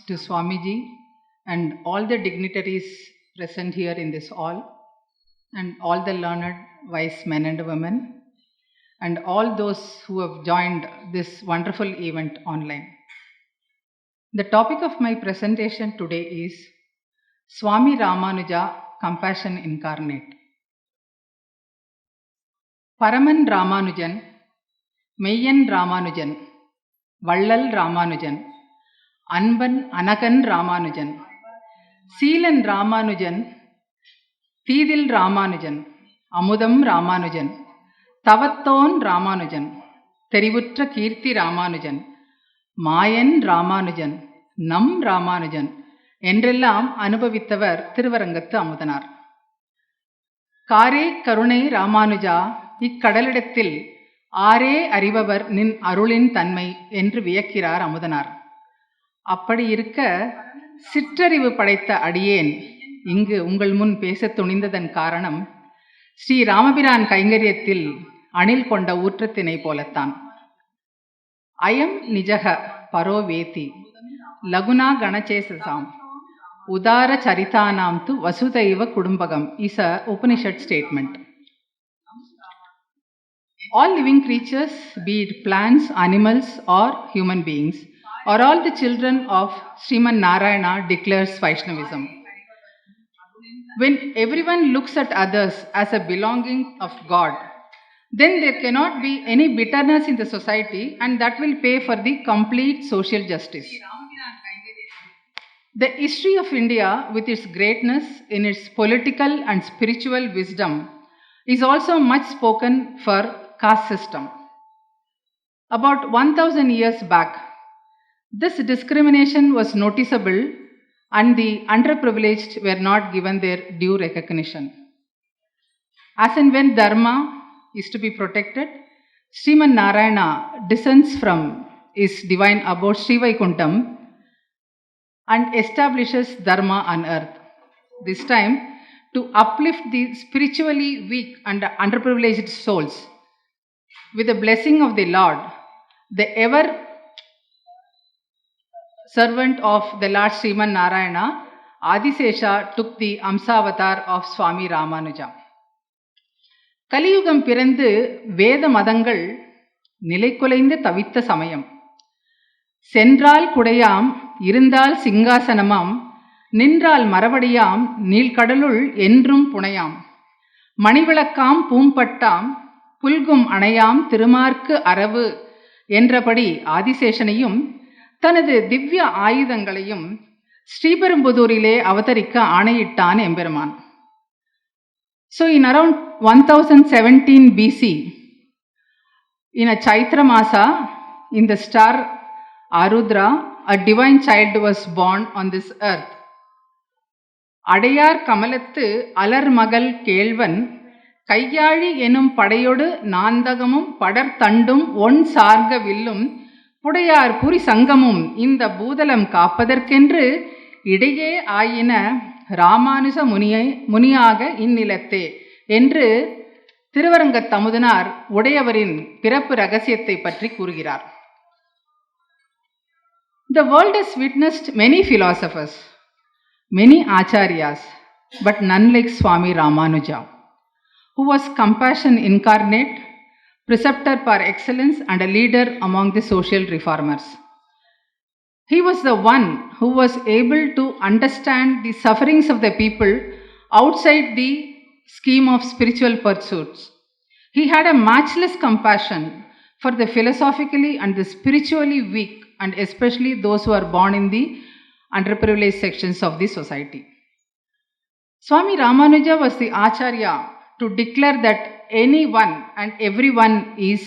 to Swamiji and all the dignitaries present here in this hall, and all the learned wise men and women, and all those who have joined this wonderful event online. The topic of my presentation today is Swamy Ramanuja, Compassion Incarnate. Paraman Ramanujan, Meyyan Ramanujan, Vallal Ramanujan, Anban Anakan Ramanujan, Seelan Ramanujan, Thidil Ramanujan, Amudam Ramanujan, Tavatton Ramanujan, Therivutra Kirti Ramanujan, Mayan Ramanujan, Nam Ramanujan என்றெல்லாம் அனுபவித்தவர் திருவரங்கத்து அமுதனார். காரே கருணை ராமானுஜா, இக்கடலிடத்தில் ஆரே அறிபவர் நின் அருளின் தன்மை என்று வியக்கிறார் அமுதனார். அப்படி இருக்க சிற்றறிவு படைத்த அடியேன் இங்கு உங்கள் முன் பேச துணிந்ததன் காரணம் ஸ்ரீ ராமபிரான் கைங்கரியத்தில் அணில் கொண்ட ஊற்றத்தினை போலத்தான். அயம் நிஜக பரோவேதி லகுனா கணச்சேசாம் உதார சரிதானாம் து Vasudhaiva குடும்பகம் is a Upanishad statement. All living creatures, be it plants, animals or human beings, are all the children of Sriman Narayana, declares Vaishnavism. When everyone looks at others as a belonging of God, then there cannot be any bitterness in the society, and that will pay for the complete social justice. The history of India, with its greatness in its political and spiritual wisdom, is also much spoken for caste system. About 1000 years back, this discrimination was noticeable and the underprivileged were not given their due recognition. As and when Dharma is to be protected, Sriman Narayana descends from his divine abode Sri Vaikuntham and establishes Dharma on earth. This time to uplift the spiritually weak and underprivileged souls. With the blessing of the Lord, the ever servant of the Lord Sriman Narayana, Adisesha, took the Amsavatar of Swamy Ramanuja. கலியுகம் பிறந்து வேத மதங்கள் நிலைக்குலைந்து தவித்த சமயம். சென்றால் குடையாம், இருந்தால் சிங்காசனமாம், நின்றால் மரவடியாம், நீள்கடலுள் என்றும் புனையாம், மணிவிளக்காம் பூம்பட்டாம், புல்கும் அணையாம் திருமார்க்கு அரவு என்றபடி ஆதிசேஷனையும் தனது திவ்ய ஆயுதங்களையும் ஸ்ரீபெரும்புதூரிலே அவதரிக்க ஆணையிட்டான் எம்பெருமான். So in around 1017 BC, in a Chaitra Masa, in the star Arudra, a divine child was born on this earth. Adyar கமலத்து அலர் மகள் கேள்வன் கையாழி எனும் படையொடு நாந்தகமும் படர்தண்டும் ஒன் சார்க வில்லும் புடையார் புரி சங்கமும் இந்த பூதலம் காப்பதற்கென்று இடையே ஆயின ராமானுஜ முனியாக இந்நிலத்தே என்று திருவரங்கத் அமுதனார் உடையவரின் பிறப்பு ரகசியத்தை பற்றி கூறுகிறார். The world has witnessed many philosophers, many acharyas, but none like Swamy Ramanuja, who was compassion incarnate, preceptor par excellence and a leader among the social reformers. He was the one who was able to understand the sufferings of the people outside the scheme of spiritual pursuits. He had a matchless compassion for the philosophically and the spiritually weak, and especially those who are born in the underprivileged sections of the society. Swamy Ramanuja was the Acharya to declare that anyone and everyone is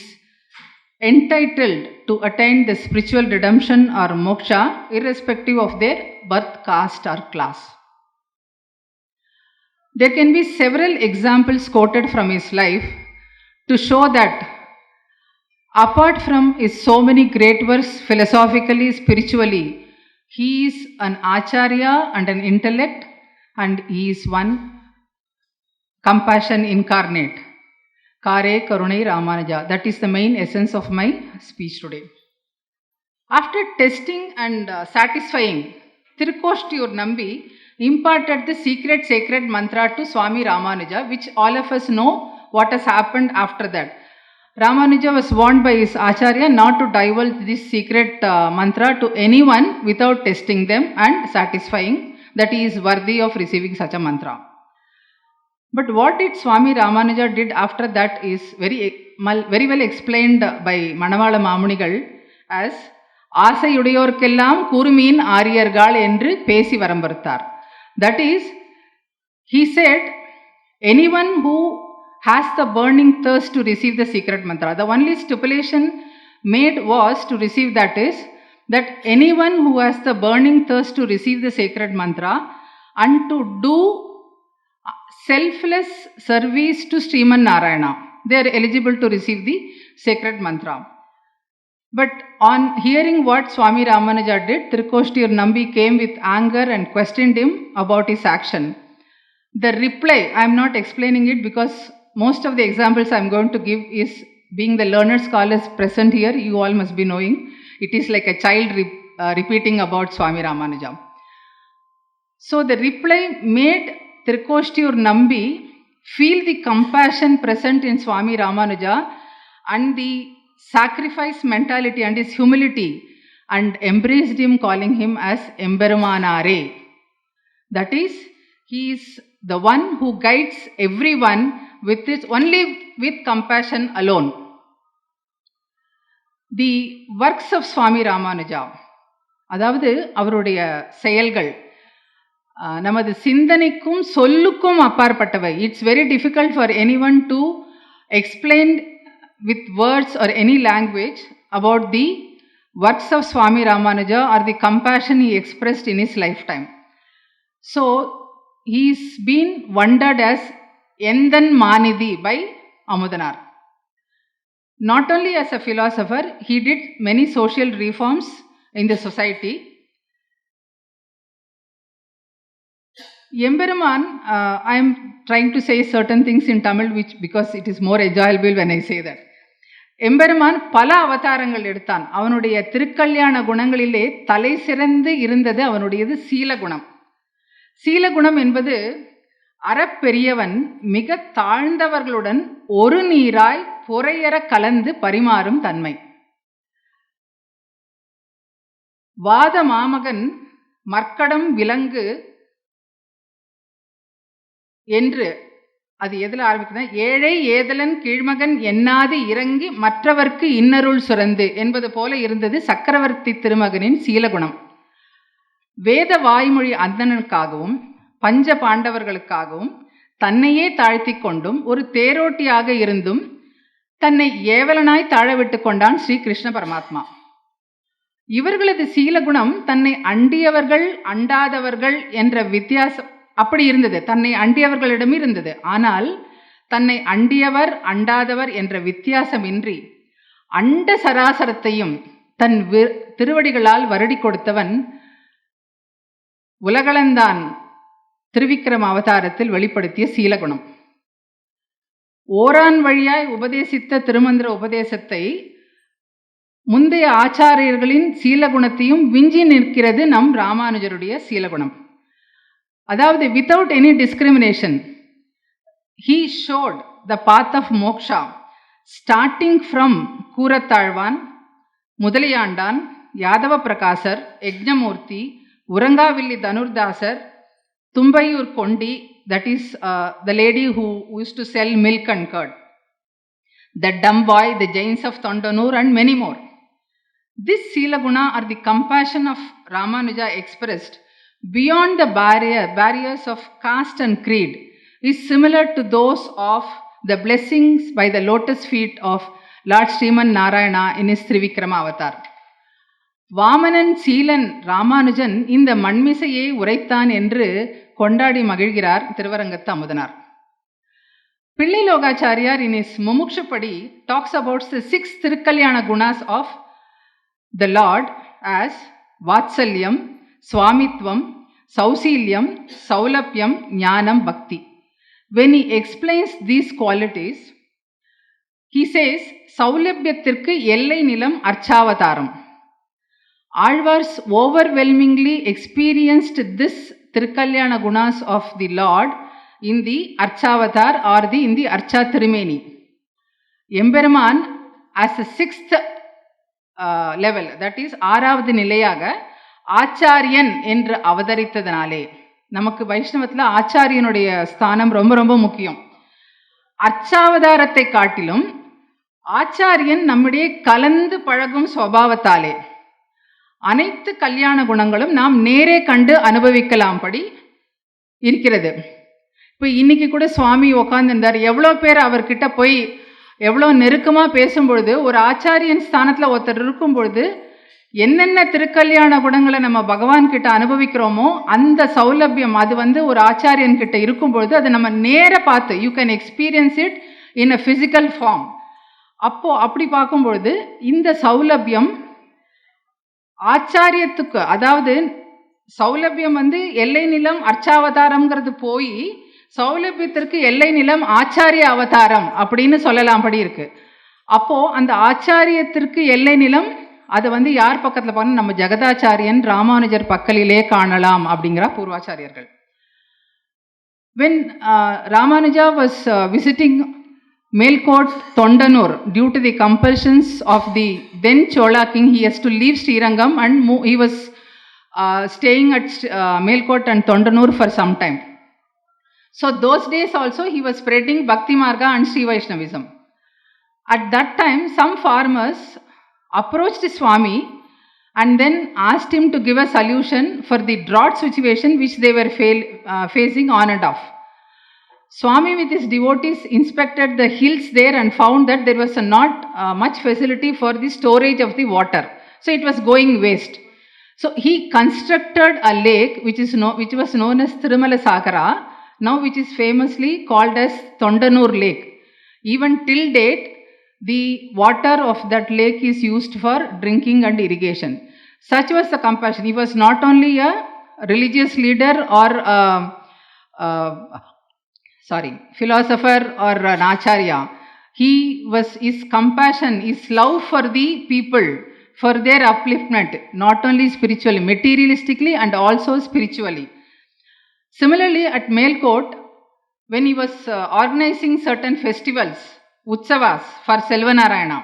entitled to attain the spiritual redemption or moksha irrespective of their birth, caste or class. There can be several examples quoted from his life to show that apart from his so many great works philosophically, spiritually, he is an Acharya and an intellect, and he is one compassion incarnate. Kare Karunai Ramanuja. That is the main essence of my speech today. After testing and satisfying Tirukoshtiyur Nambi imparted the secret sacred mantra to Swamy Ramanuja, which all of us know what has happened after that. Ramanuja was warned by his Acharya not to divulge this secret mantra to anyone without testing them and satisfying that he is worthy of receiving such a mantra. But what did Swamy Ramanuja did after that is very well explained by Manavala Mamunigal as ஆசையுடையோர்க்கெல்லாம் கூர்மீன் ஆரியர்கள் என்று பேசி வரம்பறுத்தார். That is, he said, anyone who has the burning thirst to receive the secret mantra, the only stipulation made was to receive that is, that anyone who has the burning thirst to receive the sacred mantra and to do selfless service to Sriman Narayana, they are eligible to receive the sacred mantra. But on hearing what Swamy Ramanuja did, Tirukoshtiyur Nambi came with anger and questioned him about his action. The reply, I am not explaining it because most of the examples I am going to give is, being the learned scholars present here, you all must be knowing, it is like a child repeating about Swamy Ramanuja. So the reply made Tirukoshtiyur Nambi feel the compassion present in Swamy Ramanuja and the sacrifice mentality and his humility, and embraced him, calling him as Emberumanare. That is, he is the one who guides everyone with his only with compassion alone. The works of Swamy Ramanuja, அதாவது அவருடைய செயல்கள் நமது சிந்தனைக்கும் சொல்லுக்கும் அப்பாற்பட்டவை. It's very difficult for anyone to explain with words or any language about the works of Swamy Ramanuja or the compassion he expressed in his lifetime. So, he's been wondered as Endan Manidhi by Amudanar. Not only as a philosopher, he did many social reforms in the society. Emberuman, I am trying to say certain things in Tamil because it is more enjoyable when I say that. எம்பெருமான் பல அவதாரங்கள் எடுத்தான். அவனுடைய திருக்கல்யாண குணங்களிலே தலை சிறந்து இருந்தது அவனுடையது சீலகுணம். சீலகுணம் என்பது அறப்பெரியவன் மிக தாழ்ந்தவர்களுடன் ஒரு நீராய் பொறையற கலந்து பரிமாறும் தன்மை. வாத மாமகன் மர்க்கடம் விலங்கு என்று, அது எதில் ஆரம்பிக்குதுன்னா, ஏழை ஏதலன் கீழ்மகன் எண்ணாது இறங்கி மற்றவர்க்கு இன்னருள் சுரந்து என்பது போல இருந்தது சக்கரவர்த்தி திருமகனின் சீலகுணம். வேத வாய்மொழி அந்தணனுக்காகவும் பஞ்ச பாண்டவர்களுக்காகவும் தன்னையே தாழ்த்தி கொண்டும் ஒரு தேரோட்டியாக இருந்தும் தன்னை ஏவலனாய் தாழவிட்டு கொண்டான் ஸ்ரீ கிருஷ்ண பரமாத்மா. இவர்களது சீலகுணம் தன்னை அண்டியவர்கள் அண்டாதவர்கள் என்ற வித்தியாசம் அப்படி இருந்தது, தன்னை அண்டியவர்களிடம் இருந்தது. ஆனால் தன்னை அண்டியவர் அண்டாதவர் என்ற வித்தியாசமின்றி அண்ட சராசரத்தையும் தன் திருவடிகளால் வருடி கொடுத்தவன் உலகளந்தான் திருவிக்கிரம அவதாரத்தில் வெளிப்படுத்திய சீலகுணம். ஓரான் வழியாய் உபதேசித்த திருமந்திர உபதேசத்தை முந்தைய ஆச்சாரியர்களின் சீலகுணத்தையும் விஞ்சி நிற்கிறது நம் ராமானுஜருடைய சீலகுணம். அதாவது without any discrimination, he showed the path of moksha starting from Kooratalvan, Mudaliyandan, Yadava Prakasar, Yajnamurti, Urangavilli Dhanurdasar, Tumbayur Kondi, that is the lady who used to sell milk and curd, the dumb boy, the Jains of Tondanur, and many more. This Silaguna or the compassion of Ramanuja expressed beyond the barriers of caste and creed is similar to those of the blessings by the lotus feet of Lord Sriman Narayana in his Trivikrama avatar. Vamanan Seelan Ramanujan இந்த மண்மிசையை உரைத்தான் என்று கொண்டாடி மகிழ்கிறார் திருவரங்கத்து அமுதனார். பிள்ளை Lokacharyar in his Mumukshapadi talks about the 6 Tirukkalyana gunas of the Lord as Vatsalyam, Swamitvam, Sausilyam, Saulapyam, Jnanam, Bhakti. When he explains these qualities, he says, Saulabhyatthirku ellai nilam archavataram. Alvars overwhelmingly experienced this Tirkalyana Gunas of the Lord in the Archavatar or in the Archa Tirumeni. Emberman as a sixth level, that is ஆறாவது நிலையாக ஆச்சாரியன் என்று அவதரித்ததனாலே, நமக்கு வைஷ்ணவத்தில் ஆச்சாரியனுடைய ஸ்தானம் ரொம்ப ரொம்ப முக்கியம். அர்ச்சாவதாரத்தை காட்டிலும் ஆச்சாரியன் நம்முடைய கலந்து பழகும் சுபாவத்தாலே அனைத்து கல்யாண குணங்களும் நாம் நேரே கண்டு அனுபவிக்கலாம் படி இருக்கிறது. இப்போ இன்னைக்கு கூட சுவாமி உட்காந்துருந்தார். எவ்வளோ பேர் அவர்கிட்ட போய் எவ்வளோ நெருக்கமாக பேசும்பொழுது, ஒரு ஆச்சாரியன் ஸ்தானத்தில் ஒருத்தர் இருக்கும் பொழுது என்னென்ன திருக்கல்யாண குணங்களை நம்ம பகவான் கிட்ட அனுபவிக்கிறோமோ அந்த சௌலபியம் அது ஒரு ஆச்சாரியன் கிட்ட இருக்கும் பொழுது அதை நம்ம நேர பார்த்து you can experience it in a physical form. அப்படி பார்க்கும்பொழுது இந்த சௌலபியம் ஆச்சாரியத்துக்கு, அதாவது சௌலபியம் எல்லை நிலம் அர்ச்சாவதாரம்ங்கிறது போய் சௌலபியத்திற்கு எல்லை நிலம் ஆச்சாரிய அவதாரம் அப்படின்னு சொல்லலாம் படி இருக்கு. அப்போ அந்த ஆச்சாரியத்திற்கு எல்லை நிலம் அதை யார் பக்கத்தில் பார்க்கணும், நம்ம ஜெகதாச்சாரியன் ராமானுஜர் பக்கலிலே காணலாம் அப்படிங்கிற பூர்வாச்சாரியர்கள். When Ramanuja was visiting Melkote Tondanur, due to the compulsions of the then Chola king, he has to leave Srirangam and he was staying at Melkote and Tondanur for some time. So those days also he was spreading Bhakti Marga and Sri Vaishnavism. At that time some farmers approached Swami and then asked him to give a solution for the drought situation which they were facing on and off. Swami with his devotees inspected the hills there and found that there was not much facility for the storage of the water. So it was going waste. So he constructed a lake which was known as Tirumala Sakara, now which is famously called as Tondanur Lake. Even till date, the water of that lake is used for drinking and irrigation. Such was the compassion. He was not only a religious leader or philosopher or an acharya. His compassion, his love for the people, for their upliftment, not only spiritually, materialistically and also spiritually. Similarly, at Melkote, when he was organizing certain festivals, Utsavas for Selvanarayana,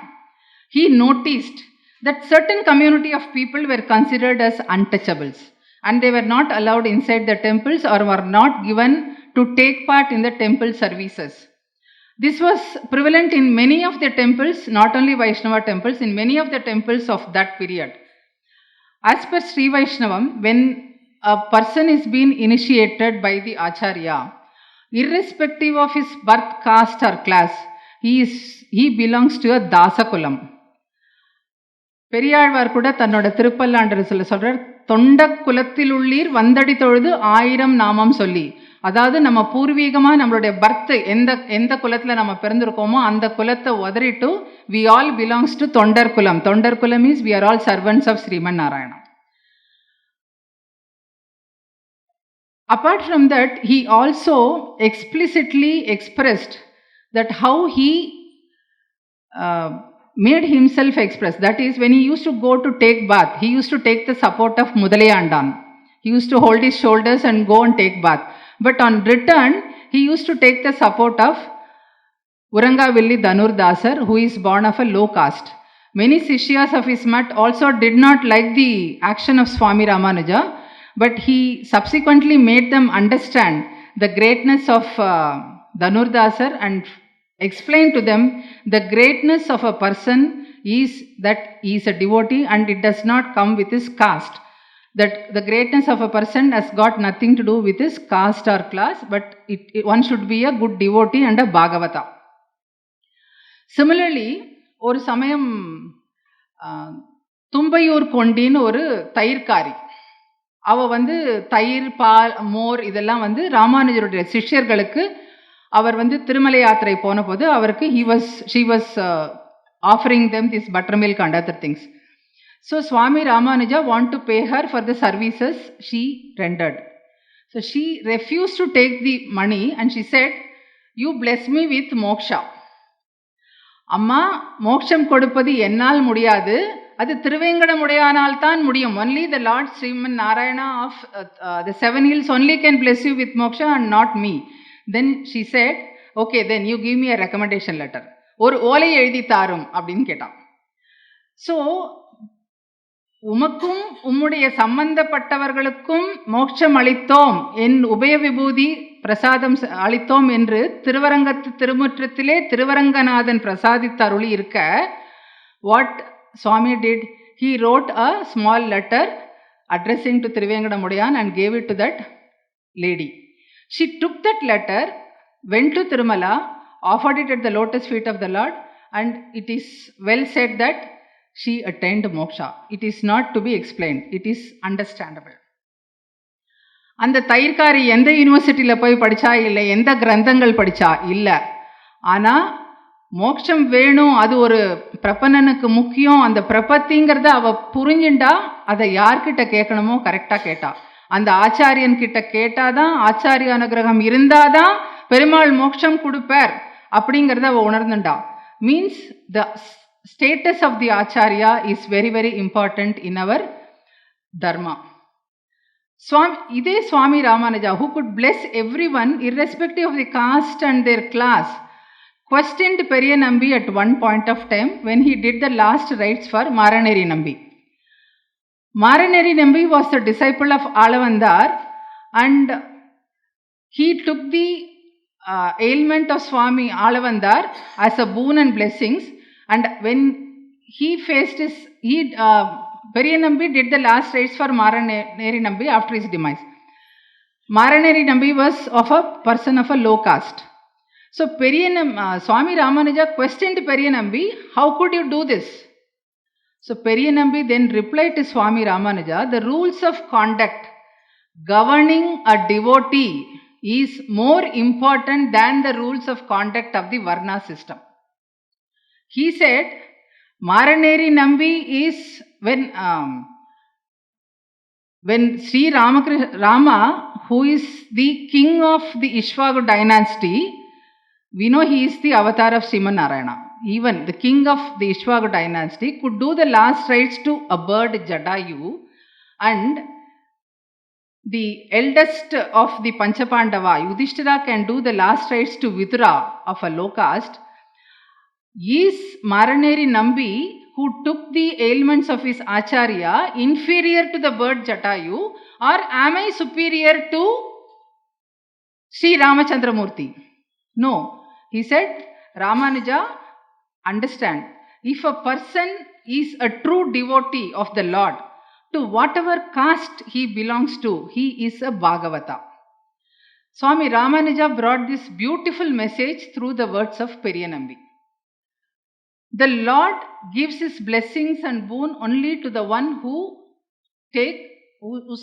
he noticed that certain community of people were considered as untouchables and they were not allowed inside the temples or were not given to take part in the temple services. This was prevalent in many of the temples, not only Vaishnava temples, in many of the temples of that period. As per Sri Vaishnavam, when a person is being initiated by the Acharya, irrespective of his birth, caste or class, he belongs to a Dasakulam. Periyazhwar கூட தன்னோட திருப்பல்லாண்டரசில் சொல்றார், தொண்ட குலத்தில் உள்ளீர் வந்தடி தொழுது 1000 நாமம் சொல்லி. அதாவது நம்ம பூர்வீகமாக நம்மளுடைய பர்த் எந்த குலத்தில் நம்ம பிறந்திருக்கோமோ அந்த குலத்தை உதறிட்டு we all belongs to தொண்டர் குலம். தொண்டர் குலம் means we are all servants of Sriman Narayana. Apart from that, he also explicitly expressed that how he made himself express. That is, when he used to go to take bath, he used to take the support of Mudalayandan. He used to hold his shoulders and go and take bath. But on return, he used to take the support of Urangavilli Dhanurdasar, who is born of a low caste. Many Sishyas of his mat also did not like the action of Swamy Ramanuja, but he subsequently made them understand the greatness of Dhanurdasar and explained to them the greatness of a person is that he is a devotee and it does not come with his caste. That the greatness of a person has got nothing to do with his caste or class, but one should be a good devotee and a Bhagavata. Similarly, ஒரு சமயம் தும்பையூர் கொண்டின்னு ஒரு தயிர்காரி, அவ தயிர், பால், மோர் இதெல்லாம் ராமானுஜருடைய சிஷ்யர்களுக்கு அவர் திருமலை யாத்திரை போன போது அவருக்கு she was offering them this buttermilk and other things. So Swamy Ramanuja want to pay her for the services she rendered. So she refused to take the money and she said, "You bless me with moksha." அம்மா, மோட்சம் கொடுப்பது என்னால் முடியாது, அது திருவேங்கடமுடையானால்தான் முடியும். Only the Lord Sriman Narayana of the 7 hills only can bless you with moksha and not me. Then she said, okay, then you give me a recommendation letter. ஒரு ஓலை எழுதி தாரும் அப்படின்னு கேட்டான். ஸோ உமக்கும் உம்முடைய சம்பந்தப்பட்டவர்களுக்கும் மோட்சம் அளித்தோம், என் உபய விபூதி பிரசாதம் அளித்தோம் என்று திருவரங்கத்து திருமுற்றத்திலே திருவரங்கநாதன் பிரசாதித்த அருளி இருக்க, what Swami did, he wrote a small letter addressing to Trivengadamudiyan and gave it to that lady. She took that letter, went to Tirumala, offered it at the lotus feet of the Lord, and it is well said that she attained moksha. It is not to be explained. It is understandable. அந்த தயிர்காரி எந்த யூனிவர்சிட்டியில் போய் படித்தா இல்லை, எந்த கிரந்தங்கள் படித்தா இல்லை, ஆனால் மோட்சம் வேணும், அது ஒரு பிரபன்னனுக்கு முக்கியம், அந்த பிரபத்திங்கிறத அவள் புரிஞ்சுண்டா அதை யார்கிட்ட கேட்கணுமோ கரெக்டாக கேட்டா. அந்த ஆச்சாரியன் கிட்ட கேட்டாதான், ஆச்சாரிய அனுகிரகம் இருந்தாதான் பெருமாள் மோட்சம் கொடுப்பார் அப்படிங்கிறத அவள் உணர்ந்துண்டா. Means the status of the acharya is very very important in our dharma. இதே Swamy Ramanuja, who could bless everyone irrespective of the caste and their class, questioned Periya Nambi at one point of time when he did the last rites for Maraneri Nambi. Maraneri Nambi was the disciple of Alavandar, and he took the ailment of Swami Alavandar as a boon and blessings. And when he faced his, Periya Nambi did the last rites for Maraneri Nambi after his demise. Maraneri Nambi was of a person of a low caste. So Swami Ramanuja questioned Periya Nambi, how could you do this? So Periya Nambi then replied to Swami Ramanuja, the rules of conduct governing a devotee is more important than the rules of conduct of the Varna system. He said, Maraneri Nambi is when Sri Rama, who is the king of the Ishvaku dynasty, we know he is the avatar of Sriman Narayana. Even the king of the Ishvaku dynasty could do the last rites to a bird Jadayu, and the eldest of the Panchapandava, Yudhishthira, can do the last rites to Vidura of a low caste. Is Maraneri Nambi, who took the ailments of his acharya, inferior to the bird Jatayu, or am I superior to Sri Ramachandramurti? No. He said, Ramanuja, understand, if a person is a true devotee of the Lord, to whatever caste he belongs to, he is a Bhagavata. Swami Ramanuja brought this beautiful message through the words of Periya Nambi. The Lord gives his blessings and boon only to the one who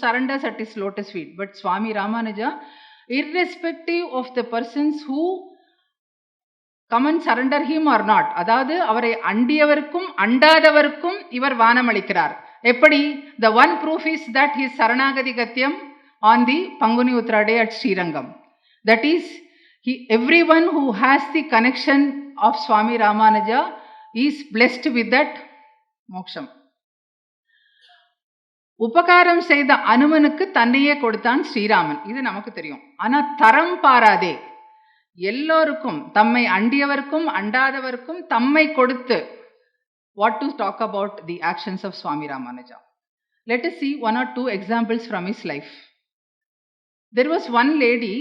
surrenders at his lotus feet. But Swami Ramanuja, irrespective of the persons who come and surrender him or not, அதாவது அவரை அண்டியவருக்கும் அண்டாதவருக்கும் இவர் வானம் அளிக்கிறார். எப்படி? The one proof is that his Saranagati Gatyam on the Panguni Uttara day at Srirangam. That is, everyone who has the connection of Swami Ramanuja is blessed with that moksham. உபகாரம் செய்த அனுமனுக்கு தன்னையே கொடுத்தான் ஸ்ரீராமன், இது நமக்கு தெரியும். ஆனா தரம் பாராதே, எல்லோருக்கும், தம்மை அண்டியவருக்கும் அண்டாதவருக்கும் தம்மை கொடுத்து. What to talk about the actions of Swami Ramanuja? Let us see one or two examples from his life. There was one lady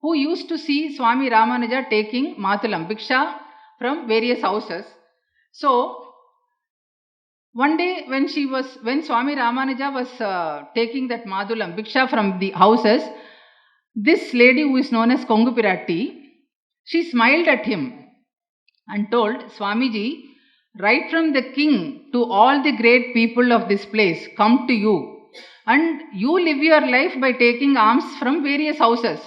who used to see Swami Ramanuja taking Matulam, Bhiksha, from various houses. So one day when Swami Ramanuja was taking that Madulam, Bhiksha, from the houses, this lady who is known as Kongu Piratti, she smiled at him and told, Swamiji, right from the king to all the great people of this place come to you, and you live your life by taking alms from various houses.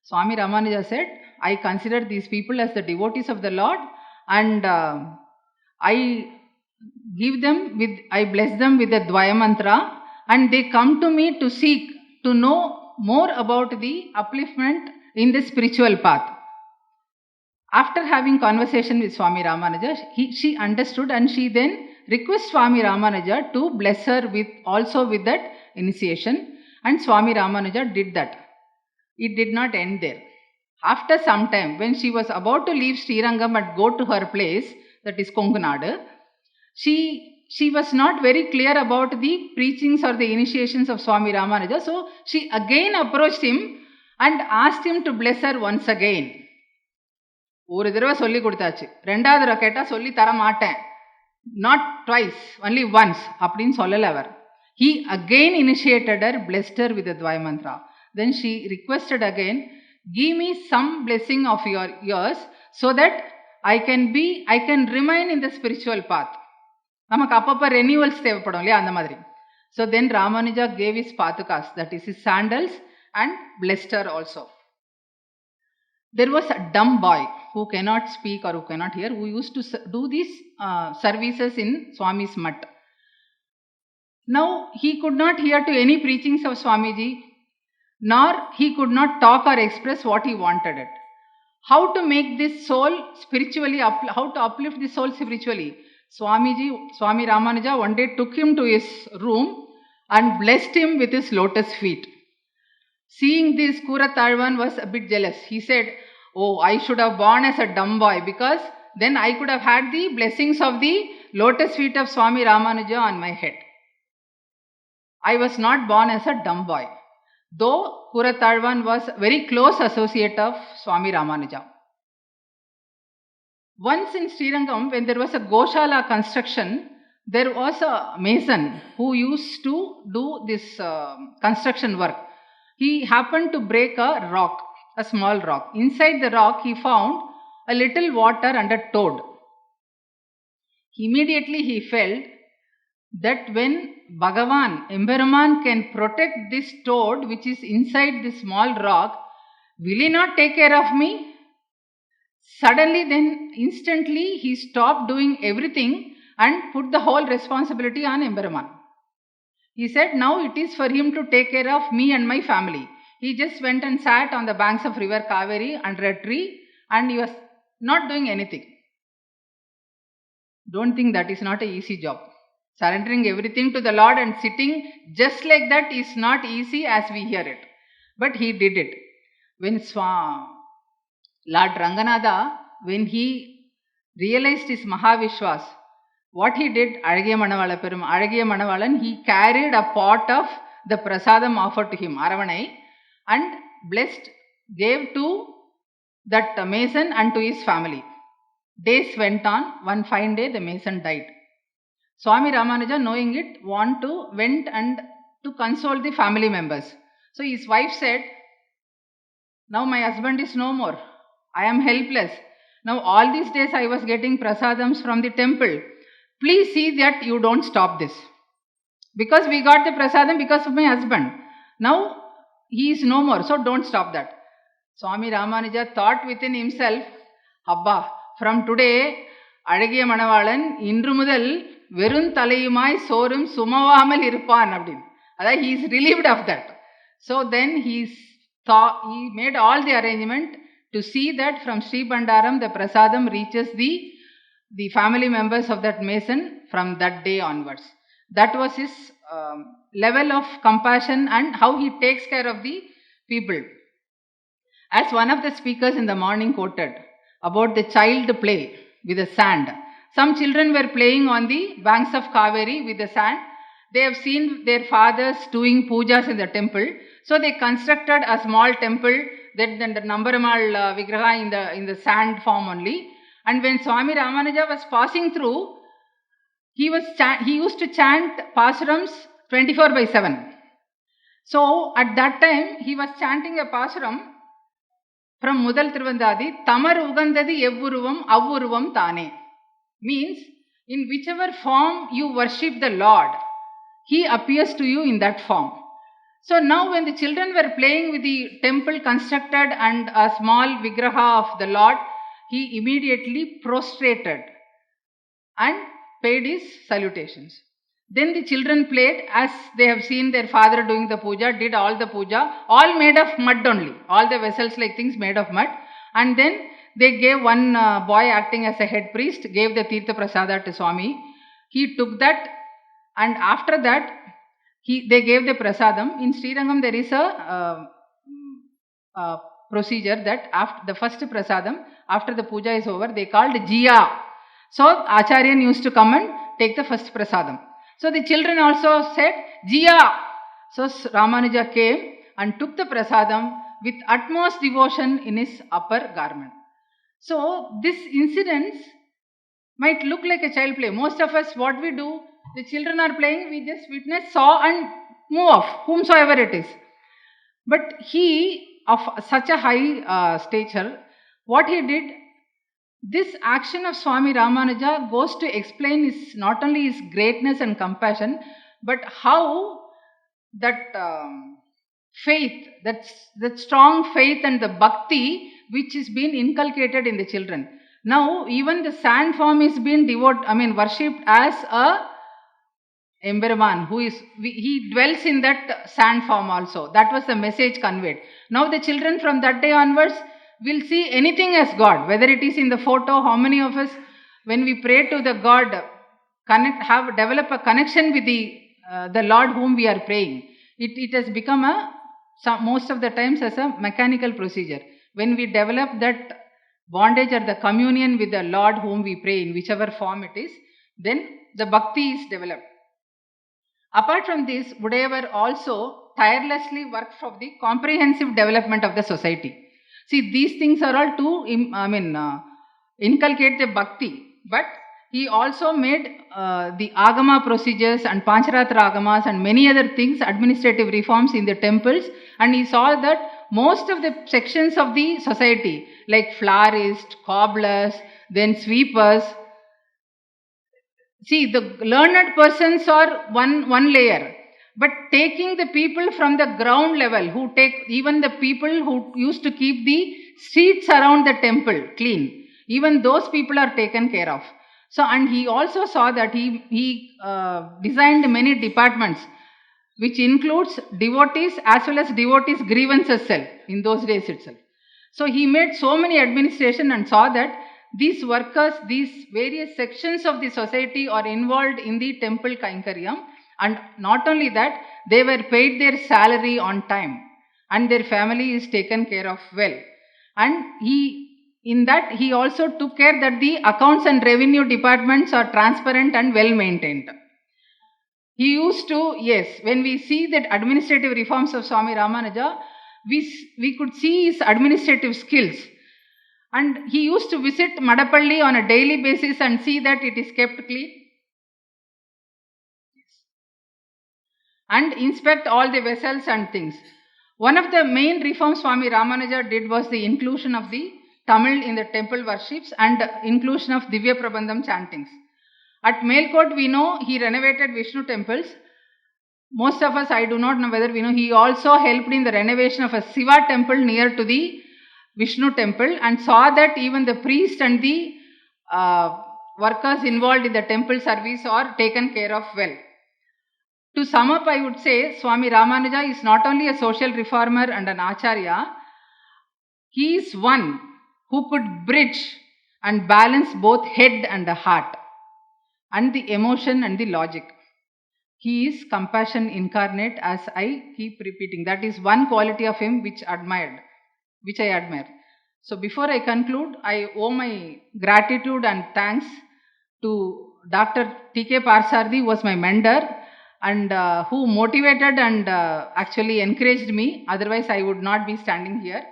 Swami Ramanuja said, I consider these people as the devotees of the Lord, and I bless them with the Dvaya Mantra, and they come to me to seek to know more about the upliftment in the spiritual path. After having conversation with Swami Ramanuja, she understood, and she then request Swamy Ramanuja to bless her with that initiation, and Swamy Ramanuja did that. It did not end there. After some time, when she was about to leave Srirangam and go to her place, that is Konkanadu, she was not very clear about the preachings or the initiations of Swamy Ramanuja. So she again approached him and asked him to bless her once again. ஒரு தடவை சொல்லி கொடுத்தாச்சு, ரெண்டாவது தடவை கேட்டால் சொல்லி தர மாட்டேன், நாட் ட்வைஸ், ஒன்லி ஒன்ஸ் அப்படின்னு சொல்லலை அவர். He again initiated her, blessed her with the Dvaya mantra. Then she requested again, give me some blessing of yours so that I can remain in the spiritual path. நமக்கு அப்பப்போ ரெனியூவல்ஸ் தேவைப்படும் இல்லையா, அந்த மாதிரி. So then Ramanuja gave his patukas, that is his sandals, and blessed her also. There was a dumb boy who cannot speak or who cannot hear, who used to do these services in Swami's mat. Now he could not hear to any preachings of Swamiji, nor he could not talk or express what he wanted it. How to make this soul spiritually, how to uplift this soul spiritually? Swamy Ramanuja one day took him to his room and blessed him with his lotus feet. Seeing this, Kuratalvan was a bit jealous. He said, oh, I should have born as a dumb boy, because then I could have had the blessings of the lotus feet of Swamy Ramanuja on my head. I was not born as a dumb boy, though Kuratalvan was a very close associate of Swamy Ramanuja. Once in Srirangam, when there was a Goshala construction, there was a mason who used to do this construction work. He happened to break a rock, a small rock. Inside the rock, he found a little water and a toad. Immediately he felt that when Bhagavan, Emperuman, can protect this toad which is inside this small rock, will he not take care of me? Suddenly, then, instantly, he stopped doing everything and put the whole responsibility on Emperuman. He said now it is for him to take care of me and my family. He just went and sat on the banks of river Kaveri under a tree, and he was not doing anything. Don't think that is not an easy job. Surrendering everything to the Lord and sitting just like that is not easy as we hear it. But he did it. When Lord Ranganatha, when he realized his Mahavishwas, what he did, Azhagiya Manavalan, he carried a pot of the prasadam offered to him, Aravanai, and blessed, gave to that mason and to his family. Days went on. One fine day, the mason died. Swamy Ramanuja, knowing it, went and to console the family members. So his wife said, now my husband is no more. I am helpless. Now all these days I was getting prasadams from the temple. Please see that you don't stop this. Because we got the prasadam because of my husband. Now he is no more, so don't stop that. Swamy Ramanuja thought within himself, Abba, from today, Azhagiya Manavalan, Indru Mudal, Verun Talayumai Sorum Sumavamal Irpan Abdin. He is relieved of that. So then he made all the arrangement to see that from Sri Bandaram the prasadam reaches the family members of that mason from that day onwards. That was his level of compassion and how he takes care of the people. As one of the speakers in the morning quoted about the child play with the sand. Some children were playing on the banks of Kaveri with the sand. They have seen their fathers doing pujas in the temple. So they constructed a small temple, then the Nambaramal Vigraha in the sand form only. And when Swamy Ramanuja was passing through, he used to chant Pasurams 24/7. So at that time, he was chanting a Pasuram from Mudal Trivandadi, Tamar Ugandadi Evuruvam Avuruvam Tane. Means, in whichever form you worship the Lord, he appears to you in that form. So now when the children were playing with the temple constructed and a small Vigraha of the Lord, he immediately prostrated and paid his salutations. Then the children played as they have seen their father doing the puja, did all the puja, all made of mud only, all the vessels like things made of mud. And then they gave one boy acting as a head priest, gave the Tirtha Prasada to Swami. He took that, and after that, they gave the prasadam. In Srirangam, there is a procedure that after the first prasadam, after the puja is over, they called Jiya. So Acharyan used to come and take the first prasadam. So the children also said Jiya. So Ramanuja came and took the prasadam with utmost devotion in his upper garment. So this incident might look like a child play. Most of us, what we do, the children are playing, we just witness, saw and move off, whomsoever it is. But he, of such a high stature, what he did, this action of Swamy Ramanuja goes to explain his, not only his greatness and compassion, but how that faith, that strong faith and the bhakti which is being inculcated in the children. Now, even the sand form is being worshipped as a Emberman, he dwells in that sand form also. That was the message conveyed. Now the children from that day onwards will see anything as God, whether it is in the photo. How many of us, when we pray to the God, develop a connection with the Lord whom we are praying. It has become most of the times as a mechanical procedure. When we develop that bondage or the communion with the Lord whom we pray in whichever form it is, then the bhakti is developed. Apart from this, Budayavar also tirelessly worked for the comprehensive development of the society. See, these things are all to inculcate the bhakti, but he also made the agama procedures and Pancharatra agamas and many other things, administrative reforms in the temples, and he saw that most of the sections of the society, like florists, cobblers, then sweepers, see, the learned persons are one layer, but taking the people from the ground level, who take even the people who used to keep the streets around the temple clean, even those people are taken care of. So, and he also saw that he designed many departments, which includes devotees as well as devotees grievances cell in those days itself. So he made so many administration and saw that these workers, these various sections of the society are involved in the temple kainkariam, and not only that, they were paid their salary on time and their family is taken care of well. And he also took care that the accounts and revenue departments are transparent and well maintained. He used to, yes, when we see that administrative reforms of Swamy Ramanuja, we could see his administrative skills. And he used to visit Madapalli on a daily basis and see that it is kept clean. And inspect all the vessels and things. One of the main reforms Swamy Ramanuja did was the inclusion of the Tamil in the temple worships and inclusion of Divya Prabandham chantings. At Melkot, we know he renovated Vishnu temples. Most of us, I do not know whether we know, he also helped in the renovation of a Shiva temple near to the Vishnu temple, and saw that even the priest and the workers involved in the temple service are taken care of well. To sum up, I would say Swamy Ramanuja is not only a social reformer and an acharya, he is one who could bridge and balance both head and the heart, and the emotion and the logic. He is compassion incarnate, as I keep repeating. That is one quality of him which I admire. So before I conclude, I owe my gratitude and thanks to Dr. T.K. Parthasarathy, who was my mentor and who motivated and actually encouraged me. Otherwise, I would not be standing here.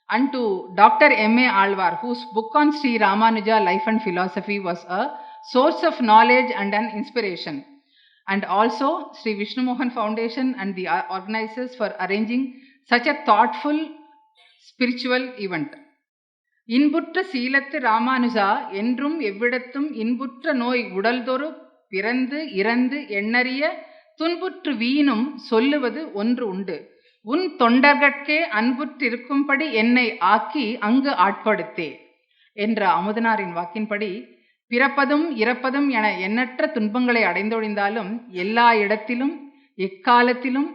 And to Dr. M.A. Alvar, whose book on Sri Ramanuja Life and Philosophy was a source of knowledge and an inspiration. And also Sri Vishnu Mohan Foundation and the organizers for arranging such a thoughtful spiritual event. Inbutra Seelathu Ramanuja என்றும் எவ்விடத்தும் இன்புற்ற நோய் உடல்தொரு பிறந்து இறந்து எண்ணறிய துன்புற்று வீணும் சொல்லுவது ஒன்று உண்டு. உன் தொண்டர்கட்கே அன்புற்றிருக்கும்படி என்னை ஆக்கி அங்கு ஆட்படுத்தே என்ற அமுதனாரின் வாக்கின்படி, பிறப்பதும் இறப்பதும் என எண்ணற்ற துன்பங்களை அடைந்தொழிந்தாலும் எல்லா இடத்திலும் எக்காலத்திலும்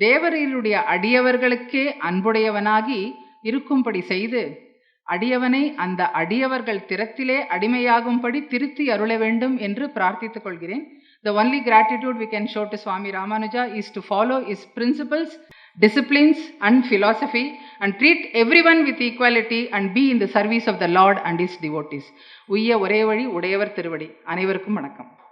தேவரீருடைய அடியவர்களுக்கே அன்புடையவனாகி இருக்கும்படி செய்து அடியவனை அந்த அடியவர்கள் திறத்திலே அடிமையாகும்படி திருத்தி அருள வேண்டும் என்று பிரார்த்தித்துக் கொள்கிறேன். The only gratitude we can show to Swamy Ramanuja is to follow his principles, disciplines and philosophy and treat everyone with equality and be in the service of the Lord and his devotees. உய்ய ஒரே வழி உடையவர் திருவடி. அனைவருக்கும் வணக்கம்.